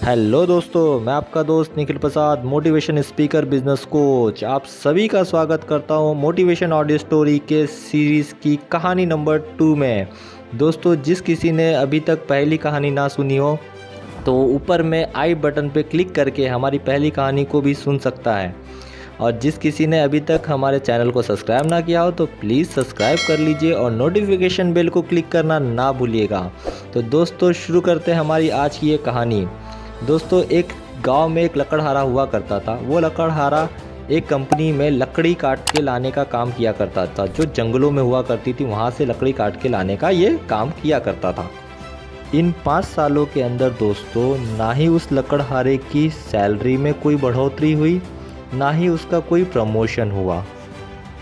Hello दोस्तों, मैं आपका दोस्त निखिल प्रसाद, मोटिवेशन स्पीकर बिजनेस कोच। आप सभी का स्वागत करता हूं मोटिवेशन ऑडियो स्टोरी के सीरीज़ की कहानी नंबर 2 में। दोस्तों, जिस किसी ने अभी तक पहली कहानी ना सुनी हो तो ऊपर में आई बटन पे क्लिक करके हमारी पहली कहानी को भी सुन सकता है। और जिस किसी ने अभी तक हमारे चैनल को सब्सक्राइब ना किया हो तो प्लीज़ सब्सक्राइब कर लीजिए और नोटिफिकेशन बेल को क्लिक करना ना भूलिएगा। तो दोस्तों, शुरू करते हैं हमारी आज की ये कहानी। दोस्तों, एक गांव में एक लकड़हारा हुआ करता था। वो लकड़हारा एक कंपनी में लकड़ी काट के लाने का काम किया करता था। जो जंगलों में हुआ करती थी वहाँ से लकड़ी काट के लाने का ये काम किया करता था। इन 5 सालों के अंदर दोस्तों, ना ही उस लकड़हारे की सैलरी में कोई बढ़ोतरी हुई, ना ही उसका कोई प्रमोशन हुआ,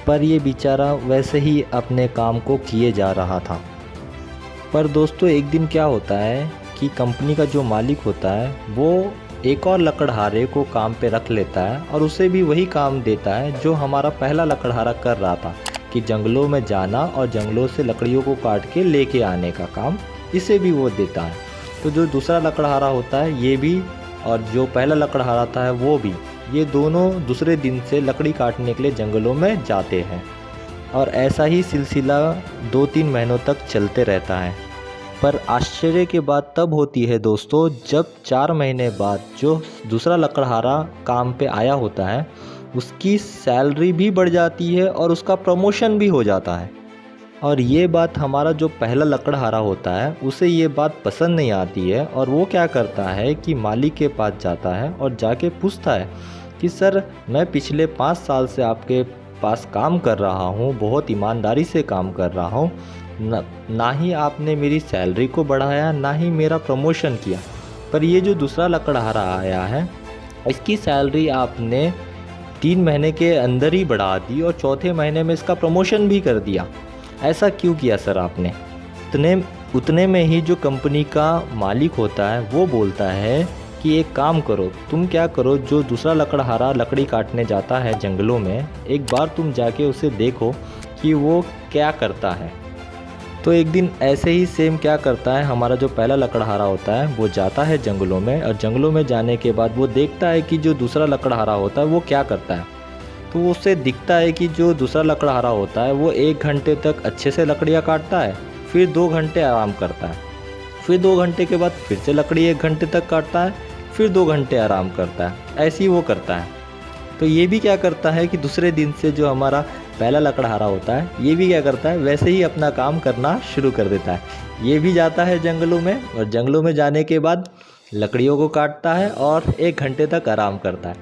पर ये बेचारा वैसे ही अपने काम को किए जा रहा था। पर दोस्तों, एक दिन क्या होता है कि कंपनी का जो मालिक होता है वो एक और लकड़हारे को काम पे रख लेता है और उसे भी वही काम देता है जो हमारा पहला लकड़हारा कर रहा था, कि जंगलों में जाना और जंगलों से लकड़ियों को काट के लेके आने का काम इसे भी वो देता है। तो जो दूसरा लकड़हारा होता है ये भी, और जो पहला लकड़हारा था है वो भी, ये दोनों दूसरे दिन से लकड़ी काटने के लिए जंगलों में जाते हैं। और ऐसा ही सिलसिला 2-3 महीनों तक चलते रहता है। पर आश्चर्य की बात तब होती है दोस्तों, जब 4 महीने बाद जो दूसरा लकड़हारा काम पे आया होता है उसकी सैलरी भी बढ़ जाती है और उसका प्रमोशन भी हो जाता है। और ये बात हमारा जो पहला लकड़हारा होता है उसे ये बात पसंद नहीं आती है, और वो क्या करता है कि मालिक के पास जाता है और जाके पूछता है कि सर, मैं पिछले 5 साल से आपके पास काम कर रहा हूँ, बहुत ईमानदारी से काम कर रहा हूँ, ना ही आपने मेरी सैलरी को बढ़ाया, ना ही मेरा प्रमोशन किया, पर ये जो दूसरा लकड़हारा आया है इसकी सैलरी आपने 3 महीने के अंदर ही बढ़ा दी और चौथे महीने में इसका प्रमोशन भी कर दिया। ऐसा क्यों किया सर आपने? उतने में ही जो कंपनी का मालिक होता है वो बोलता है कि एक काम करो, तुम क्या करो, जो दूसरा लकड़हारा लकड़ी काटने जाता है जंगलों में, एक बार तुम जाके उसे देखो कि वो क्या करता है। तो एक दिन ऐसे ही सेम क्या करता है, हमारा जो पहला लकड़हारा होता है वो जाता है जंगलों में, और जंगलों में जाने के बाद वो देखता है कि जो दूसरा लकड़हारा होता है वो क्या करता है। तो उसे दिखता है कि जो दूसरा लकड़हारा होता है वो 1 घंटे तक अच्छे से लकड़ियाँ काटता है, फिर 2 घंटे आराम करता है, फिर 2 घंटे के बाद फिर से लकड़ी 1 घंटे तक काटता है, फिर 2 घंटे आराम करता है। ऐसे ही वो करता है। तो ये भी क्या करता है कि दूसरे दिन से जो हमारा पहला लकड़हारा होता है ये भी क्या करता है, वैसे ही अपना काम करना शुरू कर देता है। ये भी जाता है जंगलों में, और जंगलों में जाने के बाद लकड़ियों को काटता है और 1 घंटे तक आराम करता है,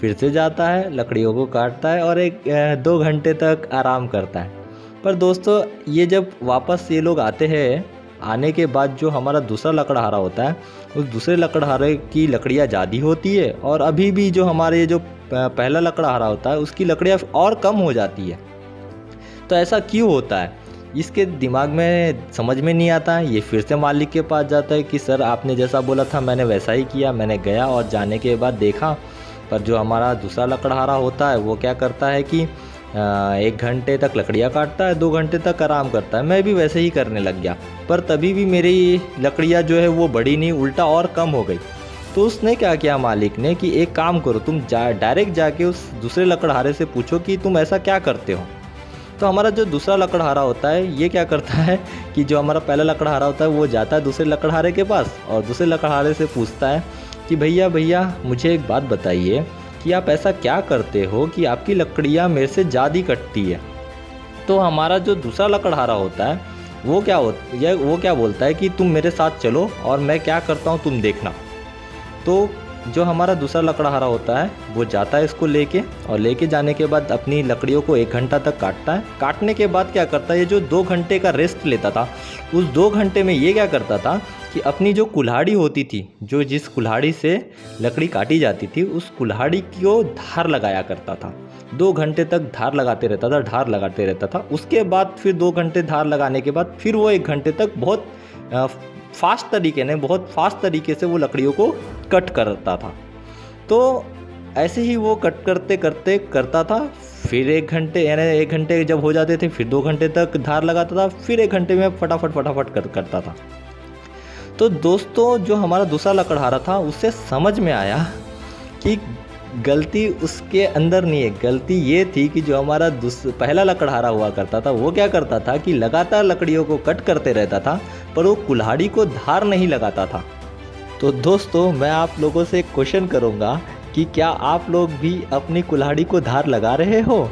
फिर से जाता है लकड़ियों को काटता है और 2 घंटे तक आराम करता है। पर दोस्तों, ये जब वापस ये लोग आते हैं, आने के बाद जो हमारा दूसरा लकड़हारा होता है उस दूसरे लकड़हारे की लकड़ियाँ ज़्यादा होती है, और अभी भी जो हमारे जो पहला लकड़हारा होता है उसकी लकड़ियाँ और कम हो जाती है। तो ऐसा क्यों होता है, इसके दिमाग में समझ में नहीं आता है। ये फिर से मालिक के पास जाता है कि सर, आपने जैसा बोला था मैंने वैसा ही किया। मैंने गया और जाने के बाद देखा, पर जो हमारा दूसरा लकड़हारा होता है वो क्या करता है कि 1 घंटे तक लकड़ियाँ काटता है, 2 घंटे तक आराम करता है। मैं भी वैसे ही करने लग गया, पर तभी भी मेरी लकड़ियाँ जो है वो बढ़ी नहीं, उल्टा और कम हो गई। तो उसने क्या किया मालिक ने कि एक काम करो, तुम डायरेक्ट जाके उस दूसरे लकड़हारे से पूछो कि तुम ऐसा क्या करते हो। तो हमारा जो दूसरा लकड़हारा होता है ये क्या करता है कि जो हमारा पहला लकड़हारा होता है वो जाता है दूसरे लकड़हारे के पास और दूसरे लकड़हारे से पूछता है कि भैया मुझे एक बात बताइए कि आप ऐसा क्या करते हो कि आपकी लकड़ियाँ मेरे से ज़्यादा कटती है। तो हमारा जो दूसरा लकड़हारा होता है वो क्या बोलता है कि तुम मेरे साथ चलो और मैं क्या करता हूँ तुम देखना। तो जो हमारा दूसरा लकड़हारा होता है वो जाता है इसको लेके, और लेके जाने के बाद अपनी लकड़ियों को 1 घंटा तक काटता है। काटने के बाद क्या करता है, ये जो 2 घंटे का रेस्ट लेता था उस 2 घंटे में ये क्या करता था कि अपनी जो कुल्हाड़ी होती थी, जो जिस कुल्हाड़ी से लकड़ी काटी जाती थी, उस कुल्हाड़ी को धार लगाया करता था। 2 घंटे तक धार लगाते रहता था। उसके बाद फिर 2 घंटे धार लगाने के बाद फिर वो 1 घंटे तक बहुत फास्ट तरीके से वो लकड़ियों को कट करता था। तो ऐसे ही वो कट करते करते करता था। फिर 1 घंटे, यानी 1 घंटे जब हो जाते थे फिर 2 घंटे तक धार लगाता था, फिर 1 घंटे में फटाफट करता था। तो दोस्तों जो हमारा दूसरा लकड़हारा था उसे समझ में आया कि गलती उसके अंदर नहीं है, गलती ये थी कि जो हमारा पहला लकड़हारा हुआ करता था वो क्या करता था कि लगातार लकड़ियों को कट करते रहता था, पर वो कुल्हाड़ी को धार नहीं लगाता था। तो दोस्तों मैं आप लोगों से एक क्वेश्चन करूँगा कि क्या आप लोग भी अपनी कुल्हाड़ी को धार लगा रहे हो?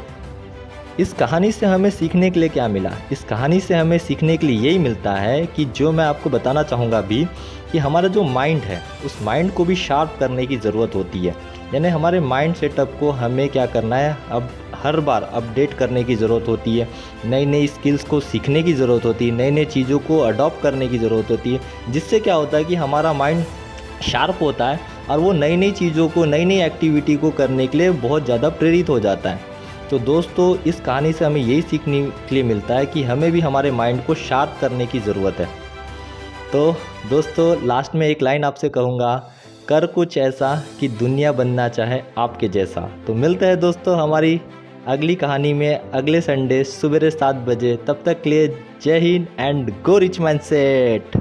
इस कहानी से हमें सीखने के लिए क्या मिला? इस कहानी से हमें सीखने के लिए यही मिलता है कि जो मैं आपको बताना चाहूँगा अभी, कि हमारा जो माइंड है उस माइंड को भी शार्प करने की ज़रूरत होती है। यानी हमारे माइंड सेटअप को हमें क्या करना है, अब हर बार अपडेट करने की ज़रूरत होती है, नई नई स्किल्स को सीखने की ज़रूरत होती है, नई नई चीज़ों को अडॉप्ट करने की ज़रूरत होती है, जिससे क्या होता है कि हमारा माइंड शार्प होता है और वो नई नई चीज़ों को, नई नई एक्टिविटी को करने के लिए बहुत ज़्यादा प्रेरित हो जाता है। तो दोस्तों इस कहानी से हमें यही सीखने के लिए मिलता है कि हमें भी हमारे माइंड को शार्प करने की ज़रूरत है। तो दोस्तों लास्ट में एक लाइन आपसे कहूँगा, कर कुछ ऐसा कि दुनिया बनना चाहे आपके जैसा। तो मिलते हैं दोस्तों हमारी अगली कहानी में अगले संडे सुबह 7 बजे। तब तक के लिए जय Hind and go rich mindset.